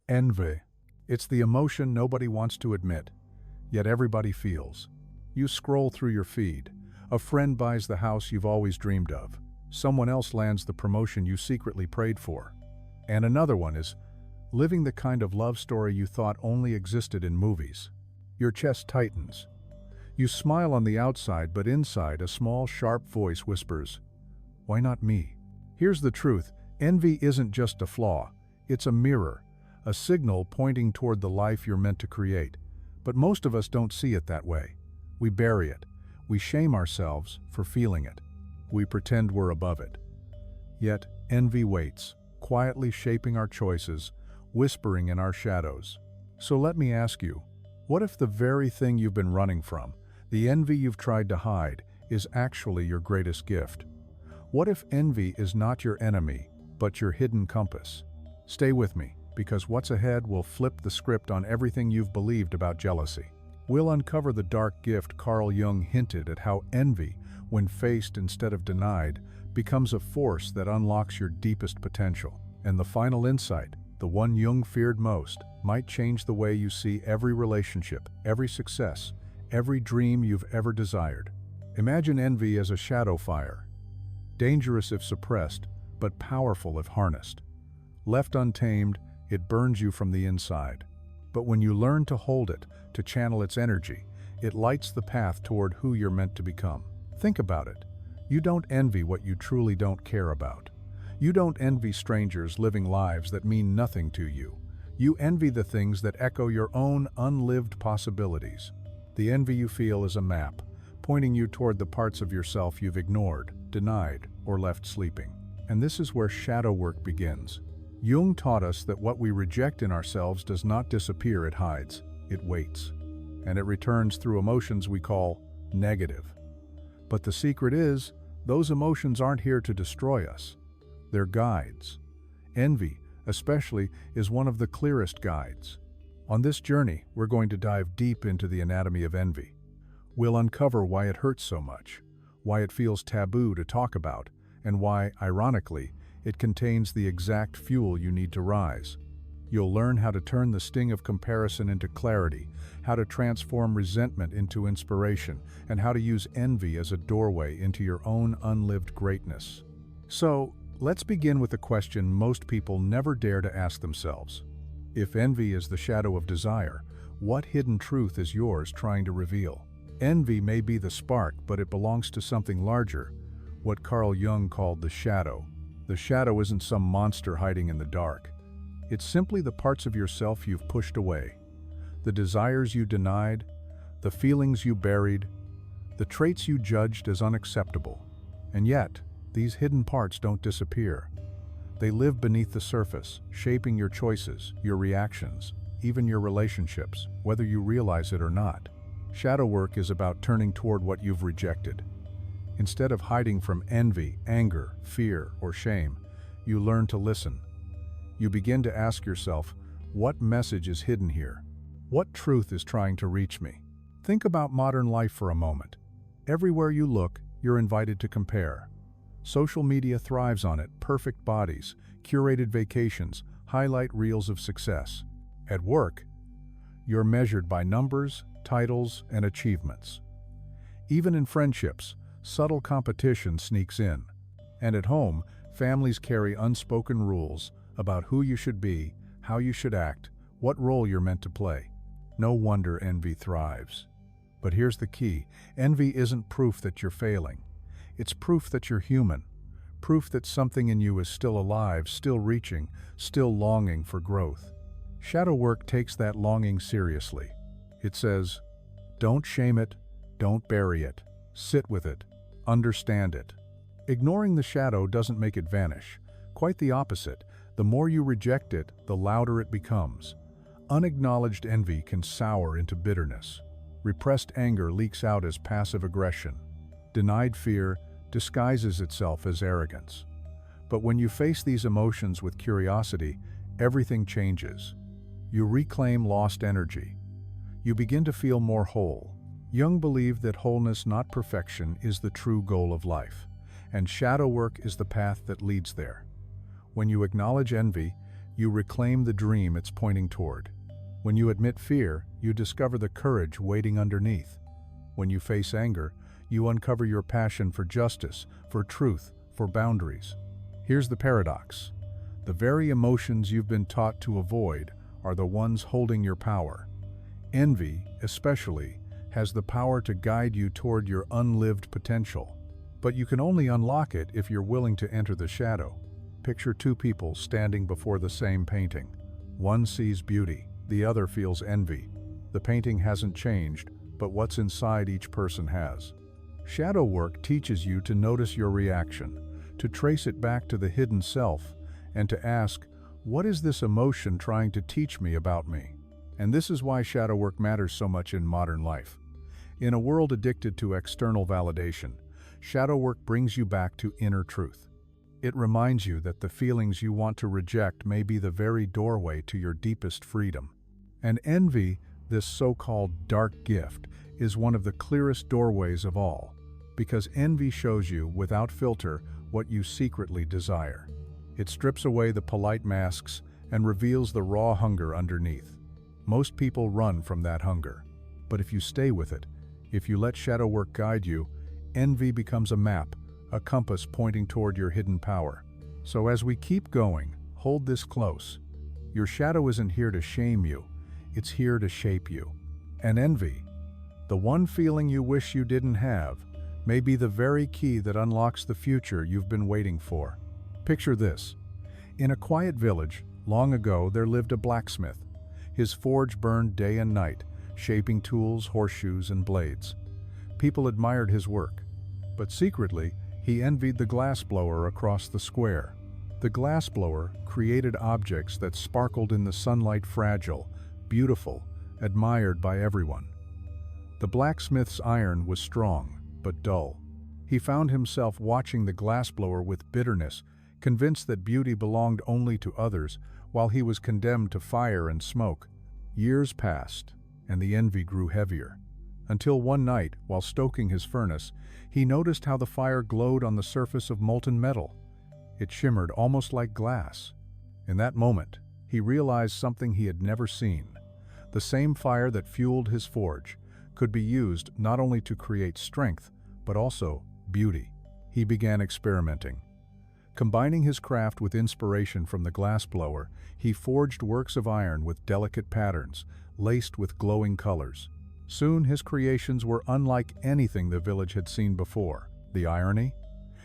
Envy. It's the emotion nobody wants to admit, yet everybody feels. You scroll through your feed. A friend buys the house you've always dreamed of. Someone else lands the promotion you secretly prayed for. And another one is living the kind of love story you thought only existed in movies. Your chest tightens. You smile on the outside, but inside a small, sharp voice whispers, "Why not me?" Here's the truth. Envy isn't just a flaw. It's a mirror, a signal pointing toward the life you're meant to create. But most of us don't see it that way. We bury it. We shame ourselves for feeling it. We pretend we're above it. Yet, envy waits, quietly shaping our choices, whispering in our shadows. So let me ask you, what if the very thing you've been running from, the envy you've tried to hide, is actually your greatest gift? What if envy is not your enemy, but your hidden compass? Stay with me, because what's ahead will flip the script on everything you've believed about jealousy. We'll uncover the dark gift Carl Jung hinted at, how envy, when faced instead of denied, becomes a force that unlocks your deepest potential. And the final insight, the one Jung feared most, might change the way you see every relationship, every success, every dream you've ever desired. Imagine envy as a shadow fire, dangerous if suppressed, but powerful if harnessed. Left untamed, it burns you from the inside. But when you learn to hold it, to channel its energy, it lights the path toward who you're meant to become. Think about it. You don't envy what you truly don't care about. You don't envy strangers living lives that mean nothing to you. You envy the things that echo your own unlived possibilities. The envy you feel is a map, pointing you toward the parts of yourself you've ignored, denied, or left sleeping. And this is where shadow work begins. Jung taught us that what we reject in ourselves does not disappear, it hides, it waits. And it returns through emotions we call negative. But the secret is, those emotions aren't here to destroy us. They're guides. Envy, especially, is one of the clearest guides. On this journey, we're going to dive deep into the anatomy of envy. We'll uncover why it hurts so much, why it feels taboo to talk about, and why, ironically, it contains the exact fuel you need to rise. You'll learn how to turn the sting of comparison into clarity, how to transform resentment into inspiration, and how to use envy as a doorway into your own unlived greatness. So, let's begin with a question most people never dare to ask themselves. If envy is the shadow of desire, what hidden truth is yours trying to reveal? Envy may be the spark, but it belongs to something larger, what Carl Jung called the shadow. The shadow isn't some monster hiding in the dark. It's simply the parts of yourself you've pushed away, the desires you denied, the feelings you buried, the traits you judged as unacceptable. And yet, these hidden parts don't disappear. They live beneath the surface, shaping your choices, your reactions, even your relationships, whether you realize it or not. Shadow work is about turning toward what you've rejected. Instead of hiding from envy, anger, fear, or shame, you learn to listen. You begin to ask yourself, what message is hidden here? What truth is trying to reach me? Think about modern life for a moment. Everywhere you look, you're invited to compare. Social media thrives on it: perfect bodies, curated vacations, highlight reels of success. At work, you're measured by numbers, titles, and achievements. Even in friendships, subtle competition sneaks in. And at home, families carry unspoken rules about who you should be, how you should act, what role you're meant to play. No wonder envy thrives. But here's the key: envy isn't proof that you're failing. It's proof that you're human. Proof that something in you is still alive, still reaching, still longing for growth. Shadow work takes that longing seriously. It says, don't shame it, don't bury it, sit with it, understand it. Ignoring the shadow doesn't make it vanish. Quite the opposite. The more you reject it, the louder it becomes. Unacknowledged envy can sour into bitterness. Repressed anger leaks out as passive aggression. Denied fear disguises itself as arrogance. But when you face these emotions with curiosity, everything changes. You reclaim lost energy. You begin to feel more whole. Jung believed that wholeness, not perfection, is the true goal of life, and shadow work is the path that leads there. When you acknowledge envy, You reclaim the dream it's pointing toward. When you admit fear, you discover the courage waiting underneath. When you face anger, you uncover your passion for justice, for truth, for boundaries. Here's the paradox. The very emotions you've been taught to avoid are the ones holding your power. Envy, especially, has the power to guide you toward your unlived potential. But you can only unlock it if you're willing to enter the shadow. Picture two people standing before the same painting. One sees beauty, the other feels envy. The painting hasn't changed, but what's inside each person has. Shadow work teaches you to notice your reaction, to trace it back to the hidden self, and to ask, what is this emotion trying to teach me about me? And this is why shadow work matters so much in modern life. In a world addicted to external validation, shadow work brings you back to inner truth. It reminds you that the feelings you want to reject may be the very doorway to your deepest freedom. And envy, this so-called dark gift, is one of the clearest doorways of all, because envy shows you, without filter, what you secretly desire. It strips away the polite masks and reveals the raw hunger underneath. Most people run from that hunger. But if you stay with it, if you let shadow work guide you, envy becomes a map, a compass pointing toward your hidden power. So as we keep going, hold this close. Your shadow isn't here to shame you, it's here to shape you. And envy, the one feeling you wish you didn't have, may be the very key that unlocks the future you've been waiting for. Picture this. In a quiet village, long ago, there lived a blacksmith. His forge burned day and night, shaping tools, horseshoes, and blades. People admired his work, but secretly, he envied the glassblower across the square. The glassblower created objects that sparkled in the sunlight, fragile, beautiful, admired by everyone. The blacksmith's iron was strong, but dull. He found himself watching the glassblower with bitterness, convinced that beauty belonged only to others, while he was condemned to fire and smoke. Years passed, and the envy grew heavier. Until one night, while stoking his furnace, he noticed how the fire glowed on the surface of molten metal. It shimmered almost like glass. In that moment, he realized something he had never seen. The same fire that fueled his forge could be used not only to create strength, but also beauty. He began experimenting. Combining his craft with inspiration from the glassblower, he forged works of iron with delicate patterns, laced with glowing colors. Soon his creations were unlike anything the village had seen before. The irony?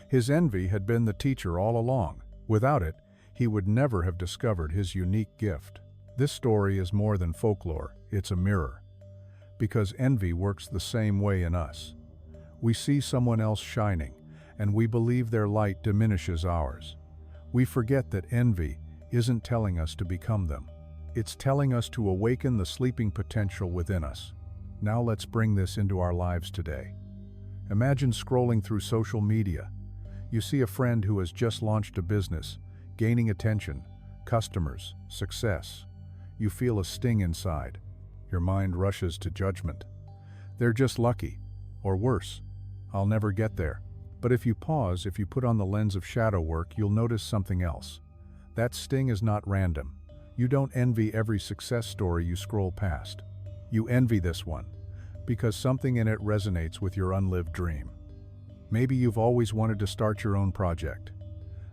His envy had been the teacher all along. Without it, he would never have discovered his unique gift. This story is more than folklore, it's a mirror. Because envy works the same way in us. We see someone else shining, and we believe their light diminishes ours. We forget that envy isn't telling us to become them. It's telling us to awaken the sleeping potential within us. Now let's bring this into our lives today. Imagine scrolling through social media. You see a friend who has just launched a business, gaining attention, customers, success. You feel a sting inside. Your mind rushes to judgment. They're just lucky. Or worse, I'll never get there. But if you pause, if you put on the lens of shadow work, you'll notice something else. That sting is not random. You don't envy every success story you scroll past. You envy this one, because something in it resonates with your unlived dream. Maybe you've always wanted to start your own project.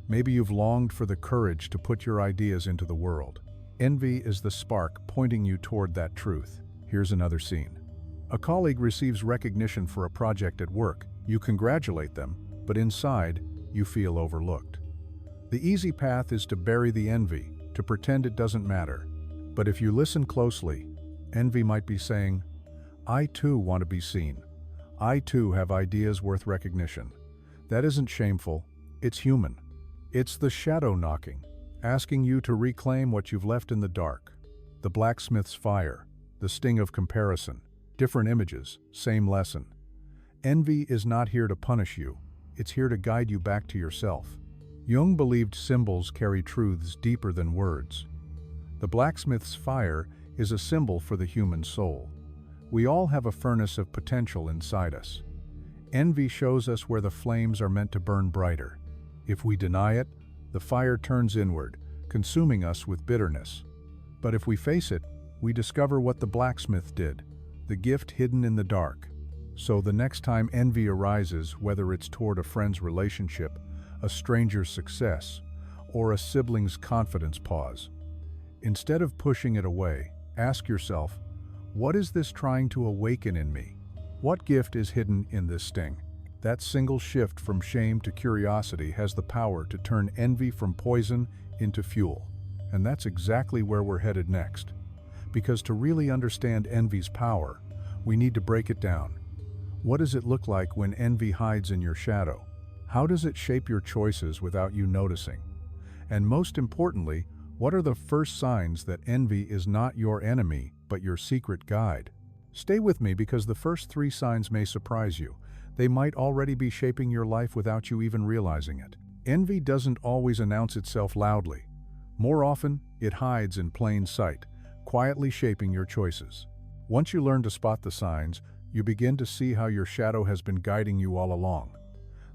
Maybe you've longed for the courage to put your ideas into the world. Envy is the spark pointing you toward that truth. Here's another scene. A colleague receives recognition for a project at work. You congratulate them, but inside, you feel overlooked. The easy path is to bury the envy, to pretend it doesn't matter. But if you listen closely, envy might be saying, I too want to be seen. I too have ideas worth recognition. That isn't shameful, it's human. It's the shadow knocking, asking you to reclaim what you've left in the dark. The blacksmith's fire, the sting of comparison, different images, same lesson. Envy is not here to punish you, it's here to guide you back to yourself. Jung believed symbols carry truths deeper than words. The blacksmith's fire is a symbol for the human soul. We all have a furnace of potential inside us. Envy shows us where the flames are meant to burn brighter. If we deny it, the fire turns inward, consuming us with bitterness. But if we face it, we discover what the blacksmith did, the gift hidden in the dark. So the next time envy arises, whether it's toward a friend's relationship, a stranger's success, or a sibling's confidence pause, instead of pushing it away, ask yourself, what is this trying to awaken in me? What gift is hidden in this sting? That single shift from shame to curiosity has the power to turn envy from poison into fuel. And that's exactly where we're headed next. Because to really understand envy's power, we need to break it down. What does it look like when envy hides in your shadow? How does it shape your choices without you noticing? And most importantly, what are the first signs that envy is not your enemy, but your secret guide? Stay with me because the first 3 signs may surprise you. They might already be shaping your life without you even realizing it. Envy doesn't always announce itself loudly. More often, it hides in plain sight, quietly shaping your choices. Once you learn to spot the signs, you begin to see how your shadow has been guiding you all along.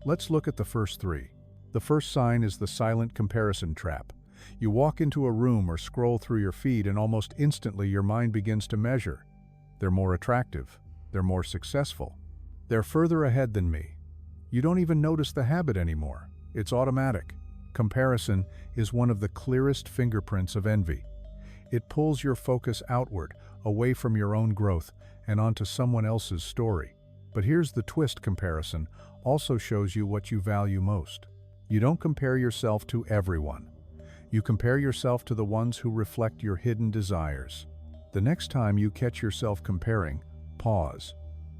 Let's look at the first 3. The first sign is the silent comparison trap. You walk into a room or scroll through your feed and almost instantly your mind begins to measure. They're more attractive. They're more successful. They're further ahead than me. You don't even notice the habit anymore. It's automatic. Comparison is one of the clearest fingerprints of envy. It pulls your focus outward, away from your own growth, and onto someone else's story. But here's the twist: comparison also shows you what you value most. You don't compare yourself to everyone. You compare yourself to the ones who reflect your hidden desires. The next time you catch yourself comparing, pause.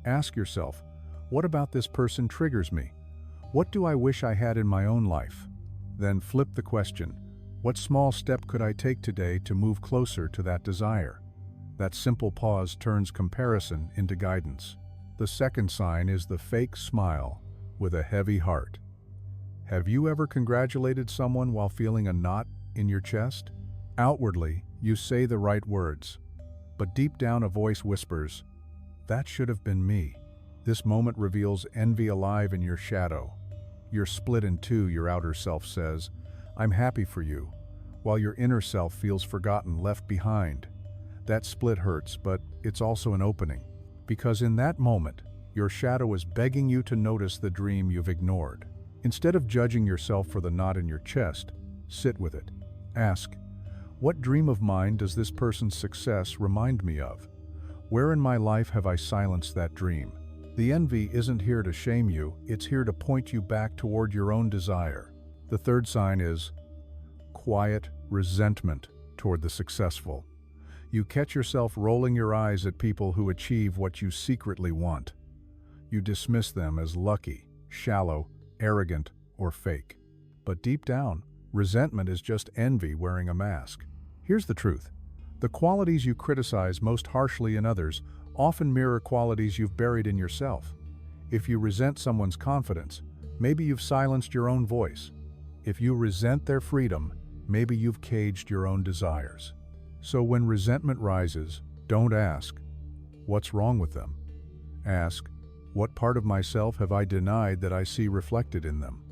Ask yourself, what about this person triggers me? What do I wish I had in my own life? Then flip the question, what small step could I take today to move closer to that desire? That simple pause turns comparison into guidance. The second sign is the fake smile with a heavy heart. Have you ever congratulated someone while feeling a knot in your chest? Outwardly, you say the right words, but deep down a voice whispers, "That should have been me." This moment reveals envy alive in your shadow. You're split in two. Your outer self says, "I'm happy for you," while your inner self feels forgotten, left behind. That split hurts, but it's also an opening, because in that moment, your shadow is begging you to notice the dream you've ignored. Instead of judging yourself for the knot in your chest, sit with it. Ask, what dream of mine does this person's success remind me of? Where in my life have I silenced that dream? The envy isn't here to shame you, it's here to point you back toward your own desire. The third sign is quiet resentment toward the successful. You catch yourself rolling your eyes at people who achieve what you secretly want. You dismiss them as lucky, shallow, arrogant, or fake. But deep down, resentment is just envy wearing a mask. Here's the truth. The qualities you criticize most harshly in others often mirror qualities you've buried in yourself. If you resent someone's confidence, maybe you've silenced your own voice. If you resent their freedom, maybe you've caged your own desires. So when resentment rises, don't ask, what's wrong with them? Ask, what part of myself have I denied that I see reflected in them?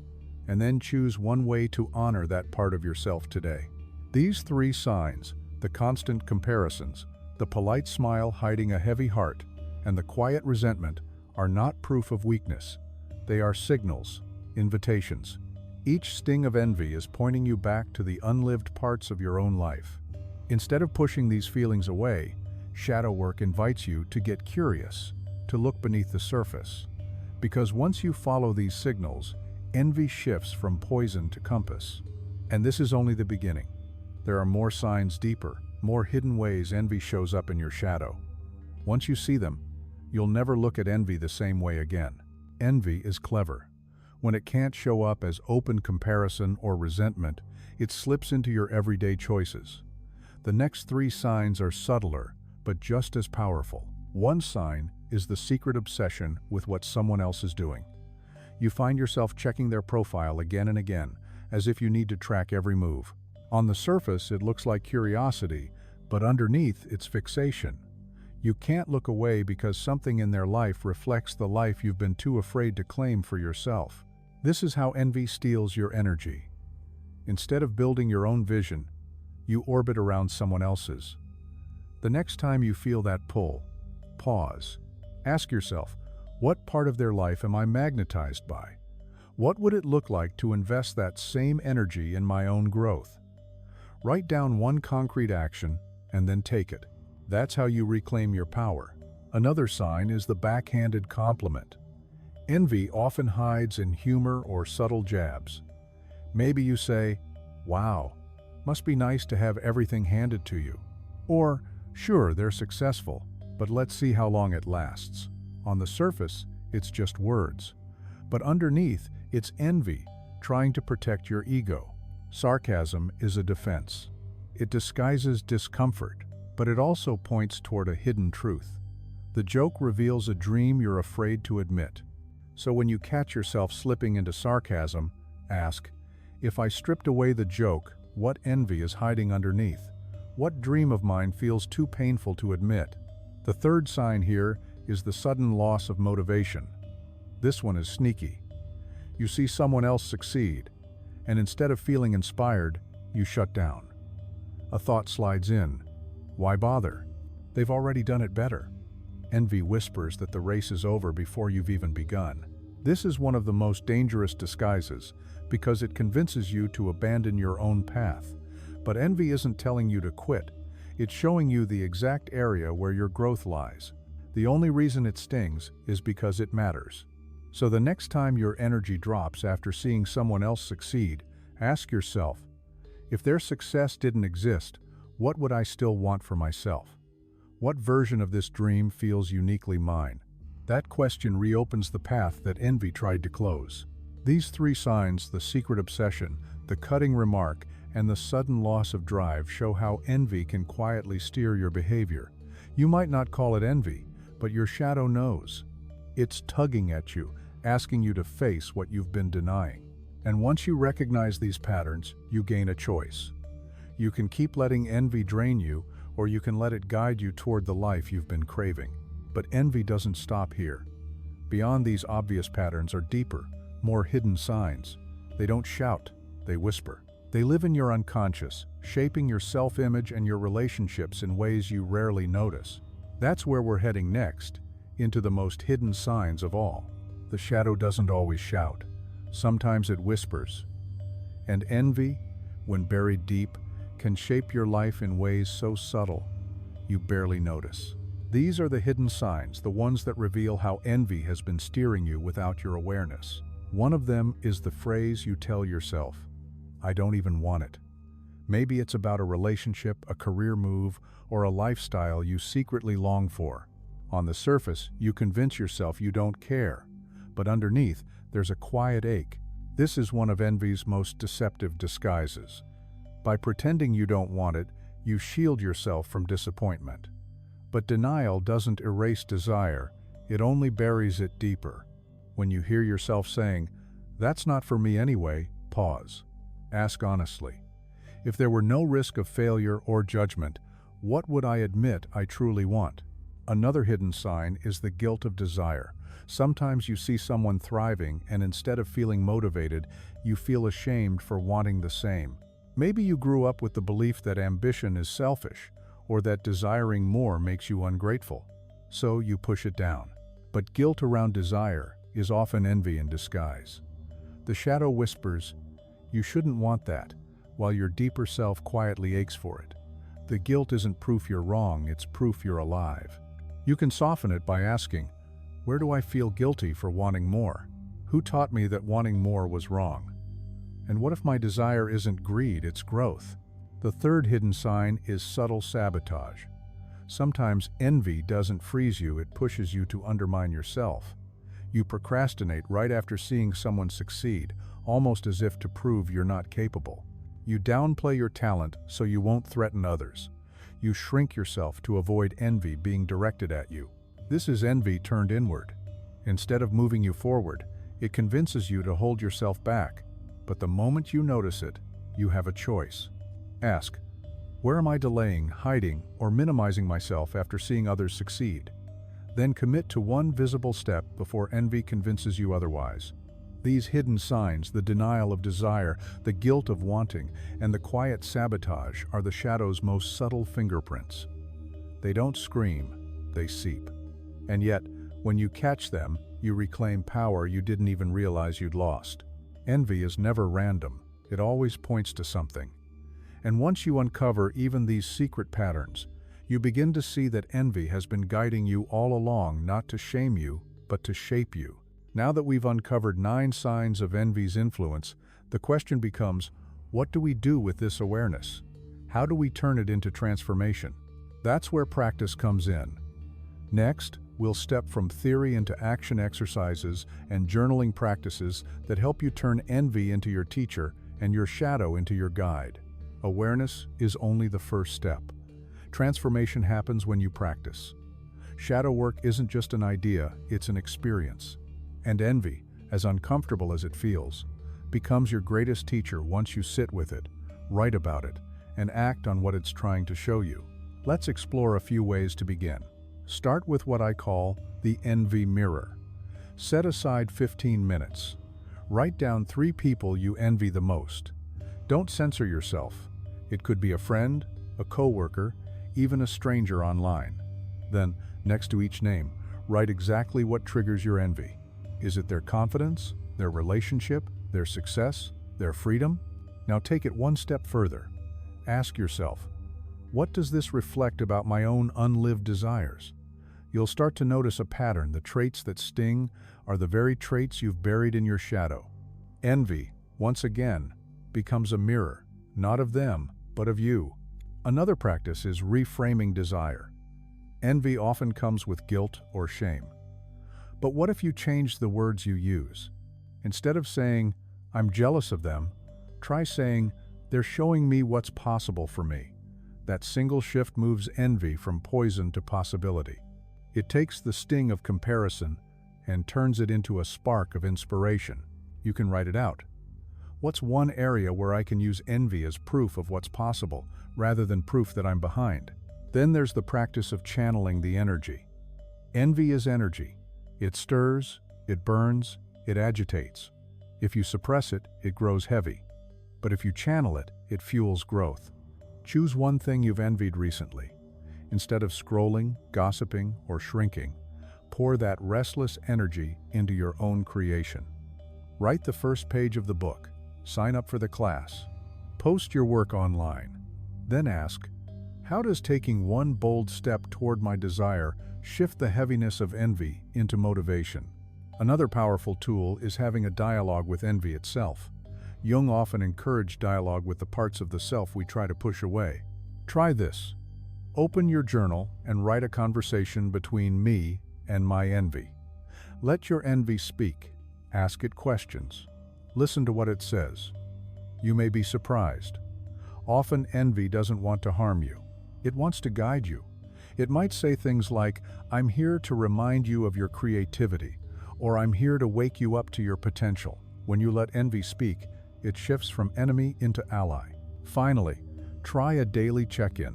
And then choose one way to honor that part of yourself today. These 3 signs, the constant comparisons, the polite smile hiding a heavy heart, and the quiet resentment, are not proof of weakness. They are signals, invitations. Each sting of envy is pointing you back to the unlived parts of your own life. Instead of pushing these feelings away, shadow work invites you to get curious, to look beneath the surface. Because once you follow these signals, envy shifts from poison to compass. And this is only the beginning. There are more signs deeper, more hidden ways envy shows up in your shadow. Once you see them, you'll never look at envy the same way again. Envy is clever. When it can't show up as open comparison or resentment, it slips into your everyday choices. The next 3 signs are subtler, but just as powerful. One sign is the secret obsession with what someone else is doing. You find yourself checking their profile again and again, as if you need to track every move. On the surface, it looks like curiosity, but underneath, it's fixation. You can't look away because something in their life reflects the life you've been too afraid to claim for yourself. This is how envy steals your energy. Instead of building your own vision, you orbit around someone else's. The next time you feel that pull, pause. Ask yourself, what part of their life am I magnetized by? What would it look like to invest that same energy in my own growth? Write down one concrete action and then take it. That's how you reclaim your power. Another sign is the backhanded compliment. Envy often hides in humor or subtle jabs. Maybe you say, "Wow, must be nice to have everything handed to you." Or, "Sure, they're successful, but let's see how long it lasts." On the surface, it's just words. But underneath, it's envy, trying to protect your ego. Sarcasm is a defense. It disguises discomfort, but it also points toward a hidden truth. The joke reveals a dream you're afraid to admit. So when you catch yourself slipping into sarcasm, ask, if I stripped away the joke, what envy is hiding underneath? What dream of mine feels too painful to admit? The third sign here is the sudden loss of motivation. This one is sneaky. You see someone else succeed, and instead of feeling inspired, you shut down. A thought slides in. Why bother? They've already done it better. Envy whispers that the race is over before you've even begun. This is one of the most dangerous disguises because it convinces you to abandon your own path. But envy isn't telling you to quit. It's showing you the exact area where your growth lies. The only reason it stings is because it matters. So the next time your energy drops after seeing someone else succeed, ask yourself, if their success didn't exist, what would I still want for myself? What version of this dream feels uniquely mine? That question reopens the path that envy tried to close. These three signs, the secret obsession, the cutting remark, and the sudden loss of drive, show how envy can quietly steer your behavior. You might not call it envy, but your shadow knows. It's tugging at you, asking you to face what you've been denying. And once you recognize these patterns, you gain a choice. You can keep letting envy drain you, or you can let it guide you toward the life you've been craving. But envy doesn't stop here. Beyond these obvious patterns are deeper, more hidden signs. They don't shout, they whisper. They live in your unconscious, shaping your self-image and your relationships in ways you rarely notice. That's where we're heading next, into the most hidden signs of all. The shadow doesn't always shout. Sometimes it whispers. And envy, when buried deep, can shape your life in ways so subtle you barely notice. These are the hidden signs, the ones that reveal how envy has been steering you without your awareness. One of them is the phrase you tell yourself, "I don't even want it." Maybe it's about a relationship, a career move, or a lifestyle you secretly long for. On the surface, you convince yourself you don't care, but underneath, there's a quiet ache. This is one of envy's most deceptive disguises. By pretending you don't want it, you shield yourself from disappointment. But denial doesn't erase desire, it only buries it deeper. When you hear yourself saying, "That's not for me anyway," pause. Ask honestly, if there were no risk of failure or judgment, what would I admit I truly want? Another hidden sign is the guilt of desire. Sometimes you see someone thriving, and instead of feeling motivated, you feel ashamed for wanting the same. Maybe you grew up with the belief that ambition is selfish, or that desiring more makes you ungrateful. So you push it down. But guilt around desire is often envy in disguise. The shadow whispers, "You shouldn't want that," while your deeper self quietly aches for it. The guilt isn't proof you're wrong, it's proof you're alive. You can soften it by asking, where do I feel guilty for wanting more? Who taught me that wanting more was wrong? And what if my desire isn't greed, it's growth? The third hidden sign is subtle sabotage. Sometimes envy doesn't freeze you, it pushes you to undermine yourself. You procrastinate right after seeing someone succeed, almost as if to prove you're not capable. You downplay your talent so you won't threaten others. You shrink yourself to avoid envy being directed at you. This is envy turned inward. Instead of moving you forward, it convinces you to hold yourself back. But the moment you notice it, you have a choice. Ask, where am I delaying, hiding, or minimizing myself after seeing others succeed? Then commit to one visible step before envy convinces you otherwise. These hidden signs, the denial of desire, the guilt of wanting, and the quiet sabotage are the shadow's most subtle fingerprints. They don't scream, they seep. And yet, when you catch them, you reclaim power you didn't even realize you'd lost. Envy is never random. It always points to something. And once you uncover even these secret patterns, you begin to see that envy has been guiding you all along, not to shame you, but to shape you. Now that we've uncovered 9 signs of envy's influence, the question becomes, what do we do with this awareness? How do we turn it into transformation? That's where practice comes in. Next, we'll step from theory into action exercises and journaling practices that help you turn envy into your teacher and your shadow into your guide. Awareness is only the first step. Transformation happens when you practice. Shadow work isn't just an idea, it's an experience. And envy, as uncomfortable as it feels, becomes your greatest teacher once you sit with it, write about it, and act on what it's trying to show you. Let's explore a few ways to begin. Start with what I call the envy mirror. Set aside 15 minutes. Write down 3 people you envy the most. Don't censor yourself. It could be a friend, a coworker, even a stranger online. Then, next to each name, write exactly what triggers your envy. Is it their confidence, their relationship, their success, their freedom? Now take it one step further. Ask yourself, what does this reflect about my own unlived desires? You'll start to notice a pattern. The traits that sting are the very traits you've buried in your shadow. Envy, once again, becomes a mirror, not of them, but of you. Another practice is reframing desire. Envy often comes with guilt or shame. But what if you change the words you use? Instead of saying, "I'm jealous of them," try saying, "They're showing me what's possible for me." That single shift moves envy from poison to possibility. It takes the sting of comparison and turns it into a spark of inspiration. You can write it out. What's one area where I can use envy as proof of what's possible, rather than proof that I'm behind? Then there's the practice of channeling the energy. Envy is energy. It stirs, it burns, it agitates. If you suppress it, it grows heavy. But if you channel it, it fuels growth. Choose one thing you've envied recently. Instead of scrolling, gossiping, or shrinking, pour that restless energy into your own creation. Write the first page of the book. Sign up for the class. Post your work online. Then ask, how does taking one bold step toward my desire shift the heaviness of envy into motivation? Another powerful tool is having a dialogue with envy itself. Jung often encouraged dialogue with the parts of the self we try to push away. Try this. Open your journal and write a conversation between me and my envy. Let your envy speak. Ask it questions. Listen to what it says. You may be surprised. Often envy doesn't want to harm you. It wants to guide you. It might say things like, "I'm here to remind you of your creativity," or "I'm here to wake you up to your potential." When you let envy speak, it shifts from enemy into ally. Finally, try a daily check-in.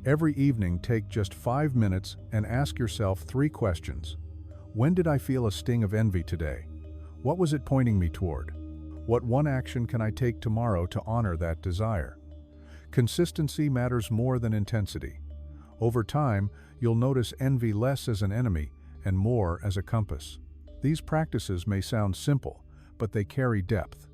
Every evening, take just 5 minutes and ask yourself 3 questions. When did I feel a sting of envy today? What was it pointing me toward? What one action can I take tomorrow to honor that desire? Consistency matters more than intensity. Over time, you'll notice envy less as an enemy and more as a compass. These practices may sound simple, but they carry depth.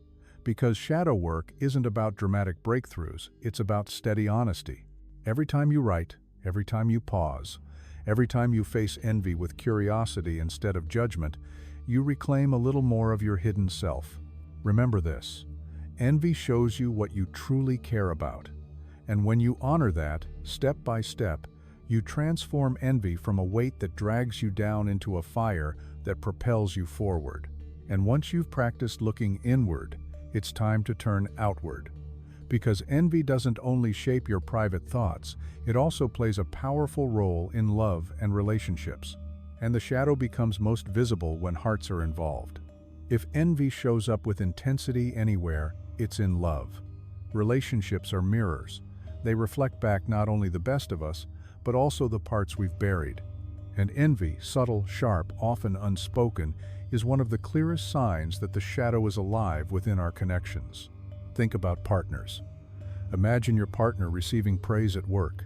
Because shadow work isn't about dramatic breakthroughs, it's about steady honesty. Every time you write, every time you pause, every time you face envy with curiosity instead of judgment, you reclaim a little more of your hidden self. Remember this: envy shows you what you truly care about. And when you honor that, step by step, you transform envy from a weight that drags you down into a fire that propels you forward. And once you've practiced looking inward, it's time to turn outward. Because envy doesn't only shape your private thoughts, it also plays a powerful role in love and relationships. And the shadow becomes most visible when hearts are involved. If envy shows up with intensity anywhere, it's in love. Relationships are mirrors. They reflect back not only the best of us, but also the parts we've buried. And envy, subtle, sharp, often unspoken, is one of the clearest signs that the shadow is alive within our connections. Think about partners. Imagine your partner receiving praise at work.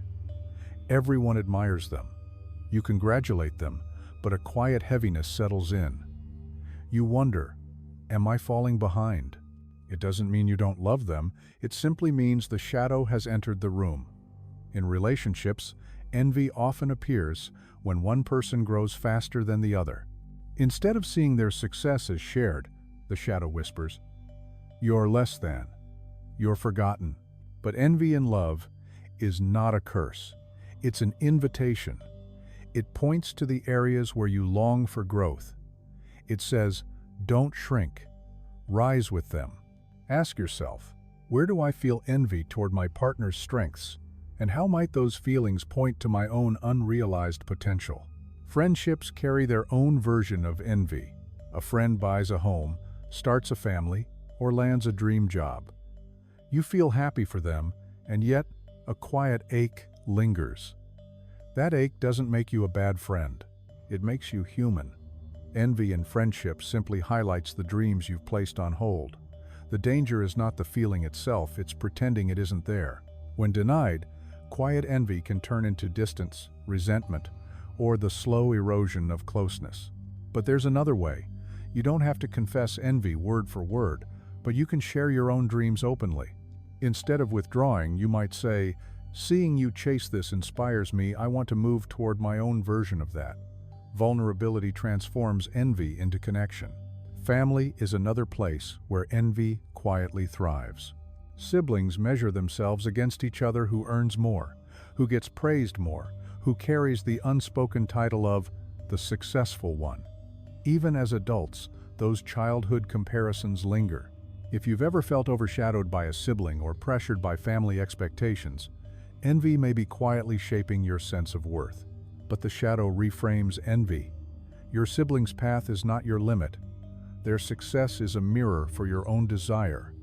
Everyone admires them. You congratulate them, but a quiet heaviness settles in. You wonder, am I falling behind? It doesn't mean you don't love them, it simply means the shadow has entered the room. In relationships, envy often appears when one person grows faster than the other. Instead of seeing their success as shared, the shadow whispers, "You're less than. You're forgotten." But envy in love is not a curse. It's an invitation. It points to the areas where you long for growth. It says, don't shrink. Rise with them. Ask yourself, where do I feel envy toward my partner's strengths? And how might those feelings point to my own unrealized potential? Friendships carry their own version of envy. A friend buys a home, starts a family, or lands a dream job. You feel happy for them, and yet a quiet ache lingers. That ache doesn't make you a bad friend. It makes you human. Envy in friendship simply highlights the dreams you've placed on hold. The danger is not the feeling itself, it's pretending it isn't there. When denied, quiet envy can turn into distance, resentment, or the slow erosion of closeness. But there's another way. You don't have to confess envy word for word, but you can share your own dreams openly. Instead of withdrawing, you might say, "Seeing you chase this inspires me, I want to move toward my own version of that." Vulnerability transforms envy into connection. Family is another place where envy quietly thrives. Siblings measure themselves against each other who earns more, who gets praised more, who carries the unspoken title of the successful one. Even as adults, those childhood comparisons linger. If you've ever felt overshadowed by a sibling or pressured by family expectations, envy may be quietly shaping your sense of worth. But the shadow reframes envy. Your sibling's path is not your limit. Their success is a mirror for your own desire,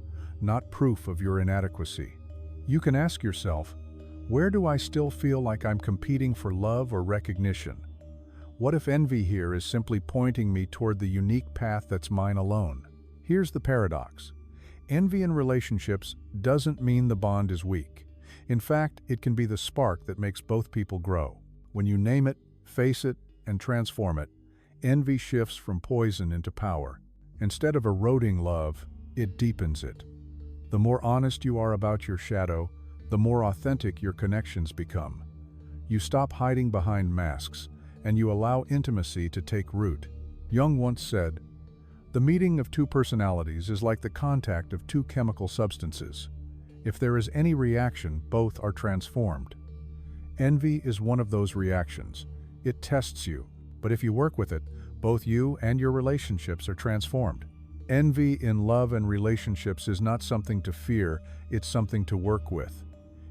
not proof of your inadequacy. You can ask yourself, where do I still feel like I'm competing for love or recognition? What if envy here is simply pointing me toward the unique path that's mine alone? Here's the paradox. Envy in relationships doesn't mean the bond is weak. In fact, it can be the spark that makes both people grow. When you name it, face it, and transform it, envy shifts from poison into power. Instead of eroding love, it deepens it. The more honest you are about your shadow, the more authentic your connections become. You stop hiding behind masks, and you allow intimacy to take root. Jung once said, "The meeting of two personalities is like the contact of two chemical substances. If there is any reaction, both are transformed." Envy is one of those reactions. It tests you, but if you work with it, both you and your relationships are transformed. Envy in love and relationships is not something to fear, it's something to work with.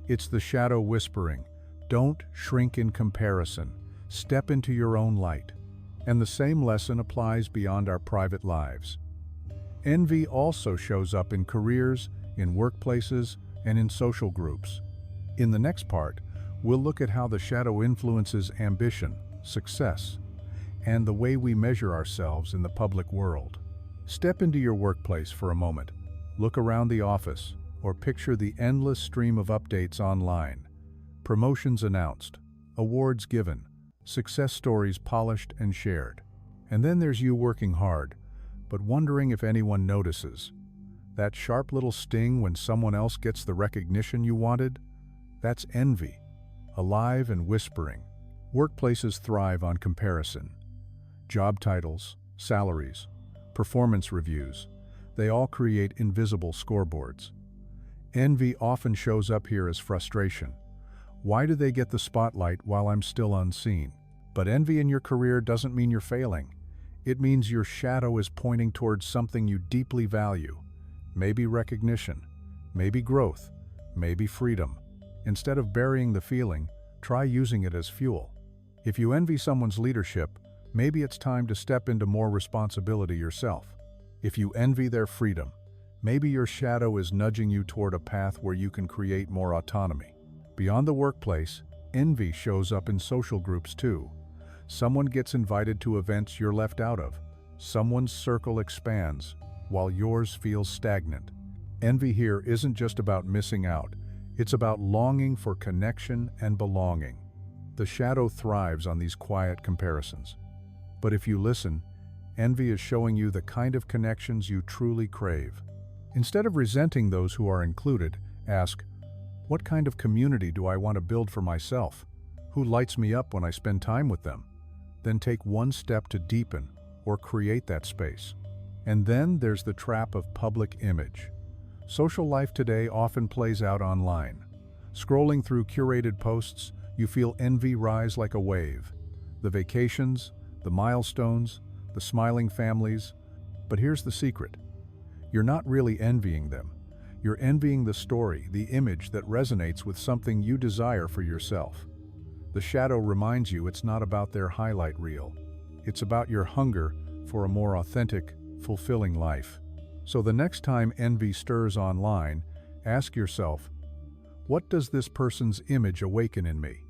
It's the shadow whispering, "Don't shrink in comparison, step into your own light." And the same lesson applies beyond our private lives. Envy also shows up in careers, in workplaces, and in social groups. In the next part, we'll look at how the shadow influences ambition, success, and the way we measure ourselves in the public world. Step into your workplace for a moment. Look around the office, or picture the endless stream of updates online. Promotions announced, awards given, success stories polished and shared. And then there's you working hard, but wondering if anyone notices. That sharp little sting when someone else gets the recognition you wanted? That's envy, alive and whispering. Workplaces thrive on comparison. Job titles, salaries, performance reviews, they all create invisible scoreboards. Envy often shows up here as frustration. Why do they get the spotlight while I'm still unseen? But envy in your career doesn't mean you're failing. It means your shadow is pointing towards something you deeply value. Maybe recognition, maybe growth, maybe freedom. Instead of burying the feeling, try using it as fuel. If you envy someone's leadership, maybe it's time to step into more responsibility yourself. If you envy their freedom, maybe your shadow is nudging you toward a path where you can create more autonomy. Beyond the workplace, envy shows up in social groups too. Someone gets invited to events you're left out of. Someone's circle expands, while yours feels stagnant. Envy here isn't just about missing out. It's about longing for connection and belonging. The shadow thrives on these quiet comparisons. But if you listen, envy is showing you the kind of connections you truly crave. Instead of resenting those who are included, ask, what kind of community do I want to build for myself? Who lights me up when I spend time with them? Then take one step to deepen or create that space. And then there's the trap of public image. Social life today often plays out online. Scrolling through curated posts, you feel envy rise like a wave. The vacations, the milestones, the smiling families. But here's the secret. You're not really envying them. You're envying the story, the image that resonates with something you desire for yourself. The shadow reminds you it's not about their highlight reel. It's about your hunger for a more authentic, fulfilling life. So the next time envy stirs online, ask yourself, what does this person's image awaken in me?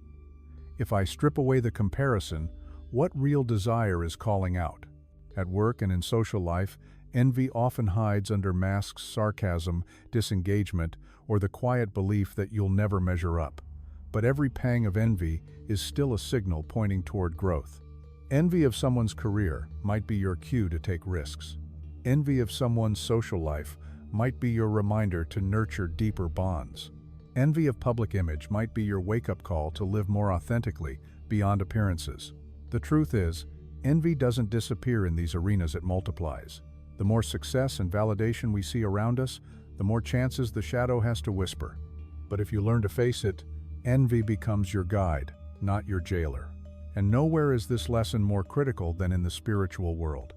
If I strip away the comparison, what real desire is calling out? At work and in social life, envy often hides under masks, sarcasm, disengagement, or the quiet belief that you'll never measure up. But every pang of envy is still a signal pointing toward growth. Envy of someone's career might be your cue to take risks. Envy of someone's social life might be your reminder to nurture deeper bonds. Envy of public image might be your wake-up call to live more authentically, beyond appearances. The truth is, envy doesn't disappear in these arenas, it multiplies. The more success and validation we see around us, the more chances the shadow has to whisper. But if you learn to face it, envy becomes your guide, not your jailer. And nowhere is this lesson more critical than in the spiritual world.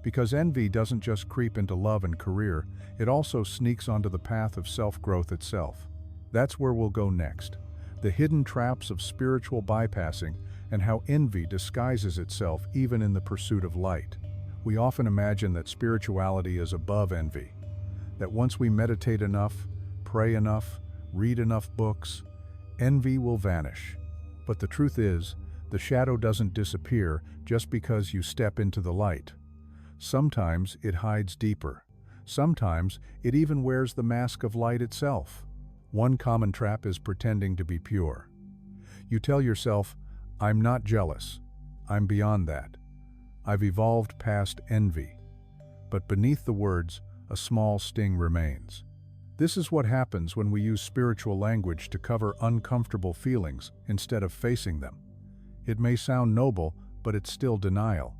Because envy doesn't just creep into love and career, it also sneaks onto the path of self-growth itself. That's where we'll go next. The hidden traps of spiritual bypassing and how envy disguises itself even in the pursuit of light. We often imagine that spirituality is above envy, that once we meditate enough, pray enough, read enough books, envy will vanish. But the truth is, the shadow doesn't disappear just because you step into the light. Sometimes it hides deeper. Sometimes it even wears the mask of light itself. One common trap is pretending to be pure. You tell yourself, I'm not jealous. I'm beyond that. I've evolved past envy. But beneath the words, a small sting remains. This is what happens when we use spiritual language to cover uncomfortable feelings instead of facing them. It may sound noble, but it's still denial.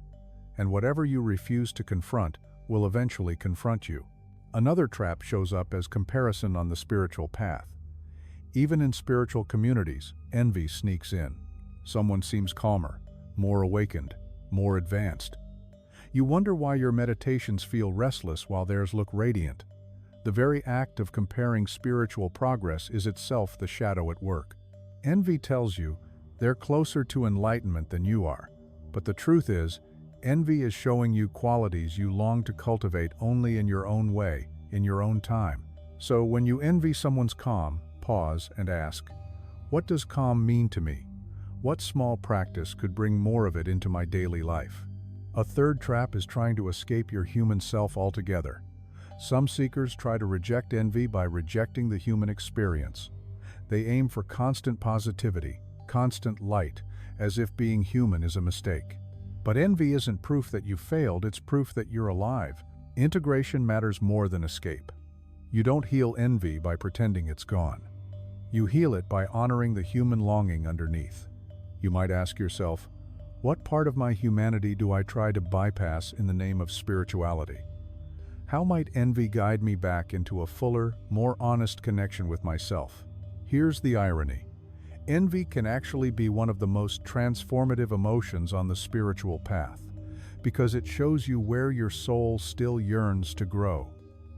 And whatever you refuse to confront will eventually confront you. Another trap shows up as comparison on the spiritual path. Even in spiritual communities, envy sneaks in. Someone seems calmer, more awakened, more advanced. You wonder why your meditations feel restless while theirs look radiant. The very act of comparing spiritual progress is itself the shadow at work. Envy tells you they're closer to enlightenment than you are. But the truth is, envy is showing you qualities you long to cultivate only in your own way, in your own time. So when you envy someone's calm, pause and ask, what does calm mean to me? What small practice could bring more of it into my daily life? A third trap is trying to escape your human self altogether. Some seekers try to reject envy by rejecting the human experience. They aim for constant positivity, constant light, as if being human is a mistake. But envy isn't proof that you failed, it's proof that you're alive. Integration matters more than escape. You don't heal envy by pretending it's gone. You heal it by honoring the human longing underneath. You might ask yourself, what part of my humanity do I try to bypass in the name of spirituality? How might envy guide me back into a fuller, more honest connection with myself? Here's the irony. Envy can actually be one of the most transformative emotions on the spiritual path, because it shows you where your soul still yearns to grow.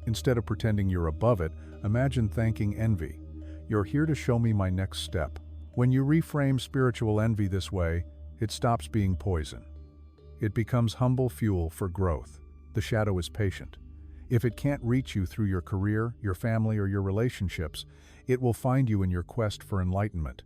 Instead of pretending you're above it, imagine thanking envy. You're here to show me my next step. When you reframe spiritual envy this way, it stops being poison. It becomes humble fuel for growth. The shadow is patient. If it can't reach you through your career, your family, or your relationships, it will find you in your quest for enlightenment.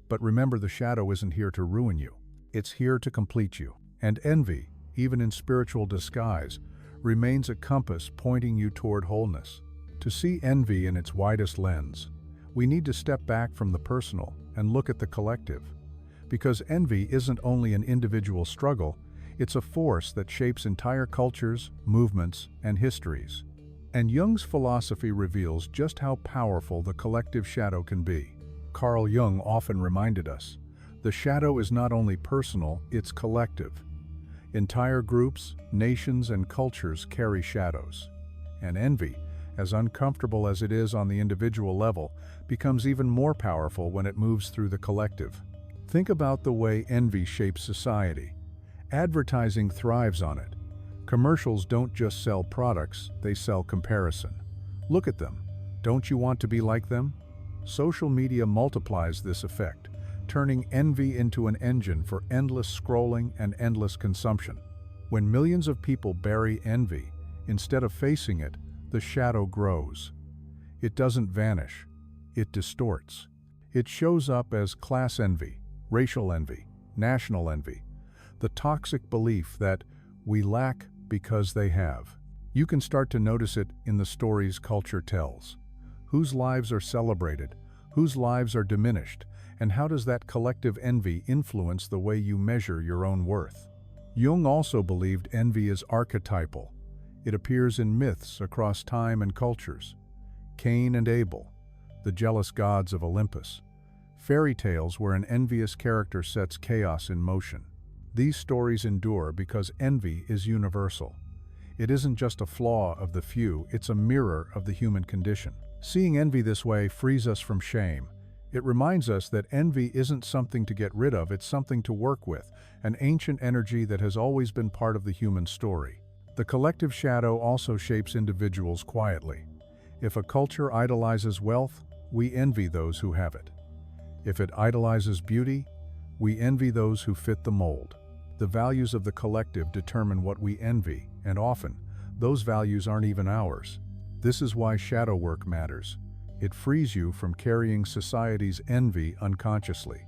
But remember, the shadow isn't here to ruin you. It's here to complete you. And envy, even in spiritual disguise, remains a compass pointing you toward wholeness. To see envy in its widest lens, we need to step back from the personal and look at the collective. Because envy isn't only an individual struggle, it's a force that shapes entire cultures, movements, and histories. And Jung's philosophy reveals just how powerful the collective shadow can be. Carl Jung often reminded us, the shadow is not only personal, it's collective. Entire groups, nations, and cultures carry shadows. And envy, as uncomfortable as it is on the individual level, becomes even more powerful when it moves through the collective. Think about the way envy shapes society. Advertising thrives on it. Commercials don't just sell products, they sell comparison. Look at them. Don't you want to be like them? Social media multiplies this effect, turning envy into an engine for endless scrolling and endless consumption. When millions of people bury envy, instead of facing it, the shadow grows. It doesn't vanish, it distorts. It shows up as class envy, racial envy, national envy, the toxic belief that we lack because they have. You can start to notice it in the stories culture tells. Whose lives are celebrated, whose lives are diminished, and how does that collective envy influence the way you measure your own worth? Jung also believed envy is archetypal. It appears in myths across time and cultures. Cain and Abel, the jealous gods of Olympus. Fairy tales where an envious character sets chaos in motion. These stories endure because envy is universal. It isn't just a flaw of the few, it's a mirror of the human condition. Seeing envy this way frees us from shame. It reminds us that envy isn't something to get rid of, it's something to work with, an ancient energy that has always been part of the human story. The collective shadow also shapes individuals quietly. If a culture idolizes wealth, we envy those who have it. If it idolizes beauty, we envy those who fit the mold. The values of the collective determine what we envy, and often, those values aren't even ours. This is why shadow work matters. It frees you from carrying society's envy unconsciously.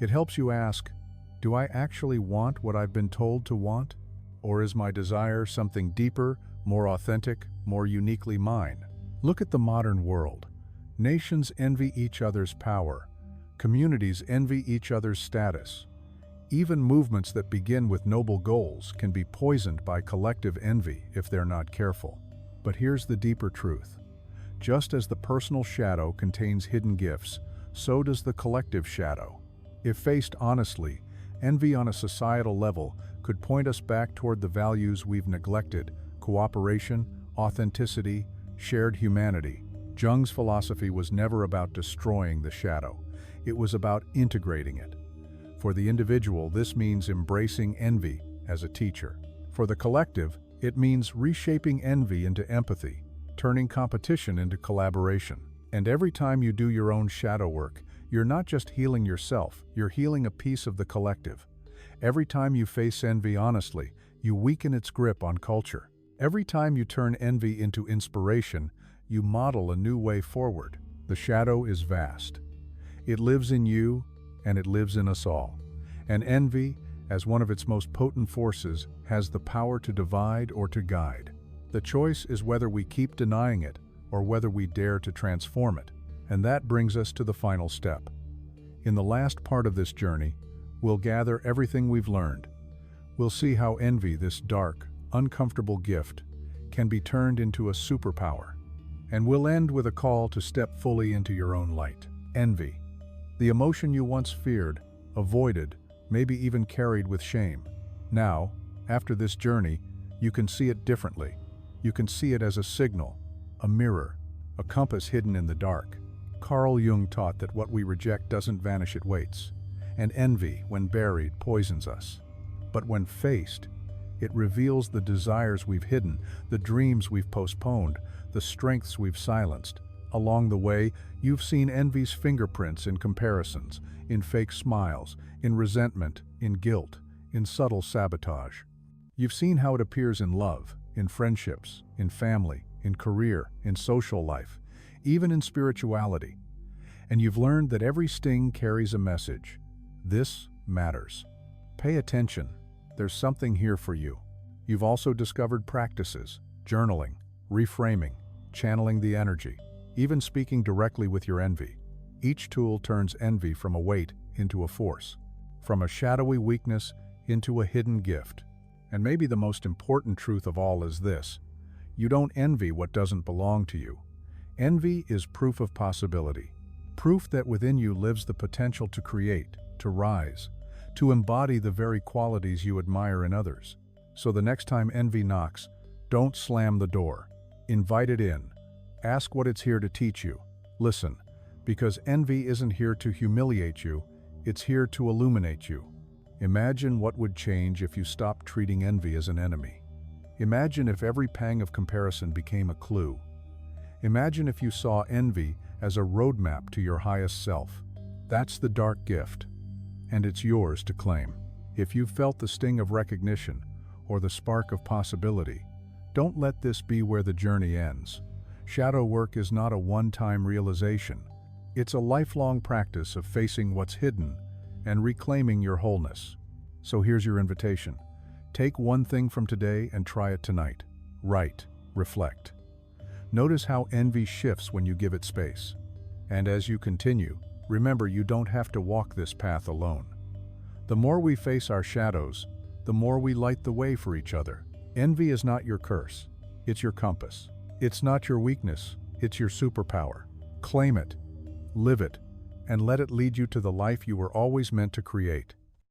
It helps you ask, do I actually want what I've been told to want? Or is my desire something deeper, more authentic, more uniquely mine? Look at the modern world. Nations envy each other's power. Communities envy each other's status. Even movements that begin with noble goals can be poisoned by collective envy if they're not careful. But here's the deeper truth. Just as the personal shadow contains hidden gifts, so does the collective shadow. If faced honestly, envy on a societal level could point us back toward the values we've neglected: cooperation, authenticity, shared humanity. Jung's philosophy was never about destroying the shadow. It was about integrating it. For the individual, this means embracing envy as a teacher. For the collective, it means reshaping envy into empathy, turning competition into collaboration. And every time you do your own shadow work, you're not just healing yourself, you're healing a piece of the collective. Every time you face envy honestly, you weaken its grip on culture. Every time you turn envy into inspiration, you model a new way forward. The shadow is vast. It lives in you, and it lives in us all. And envy, as one of its most potent forces, has the power to divide or to guide. The choice is whether we keep denying it or whether we dare to transform it. And that brings us to the final step. In the last part of this journey, we'll gather everything we've learned. We'll see how envy, this dark, uncomfortable gift, can be turned into a superpower. And we'll end with a call to step fully into your own light. Envy, the emotion you once feared, avoided, maybe even carried with shame. Now, after this journey, you can see it differently. You can see it as a signal, a mirror, a compass hidden in the dark. Carl Jung taught that what we reject doesn't vanish, it waits. And envy, when buried, poisons us. But when faced, it reveals the desires we've hidden, the dreams we've postponed, the strengths we've silenced. Along the way, you've seen envy's fingerprints in comparisons, in fake smiles, in resentment, in guilt, in subtle sabotage. You've seen how it appears in love, in friendships, in family, in career, in social life, even in spirituality. And you've learned that every sting carries a message. This matters. Pay attention. There's something here for you. You've also discovered practices, journaling, reframing, channeling the energy, even speaking directly with your envy. Each tool turns envy from a weight into a force, from a shadowy weakness into a hidden gift. And maybe the most important truth of all is this: you don't envy what doesn't belong to you. Envy is proof of possibility, proof that within you lives the potential to create, to rise, to embody the very qualities you admire in others. So the next time envy knocks, don't slam the door. Invite it in. Ask what it's here to teach you. Listen, because envy isn't here to humiliate you, it's here to illuminate you. Imagine what would change if you stopped treating envy as an enemy. Imagine if every pang of comparison became a clue. Imagine if you saw envy as a roadmap to your highest self. That's the dark gift, and it's yours to claim. If you've felt the sting of recognition or the spark of possibility, don't let this be where the journey ends. Shadow work is not a one-time realization. It's a lifelong practice of facing what's hidden and reclaiming your wholeness. So here's your invitation. Take one thing from today and try it tonight. Write, reflect. Notice how envy shifts when you give it space. And as you continue, remember you don't have to walk this path alone. The more we face our shadows, the more we light the way for each other. Envy is not your curse, it's your compass. It's not your weakness, it's your superpower. Claim it, live it, and let it lead you to the life you were always meant to create.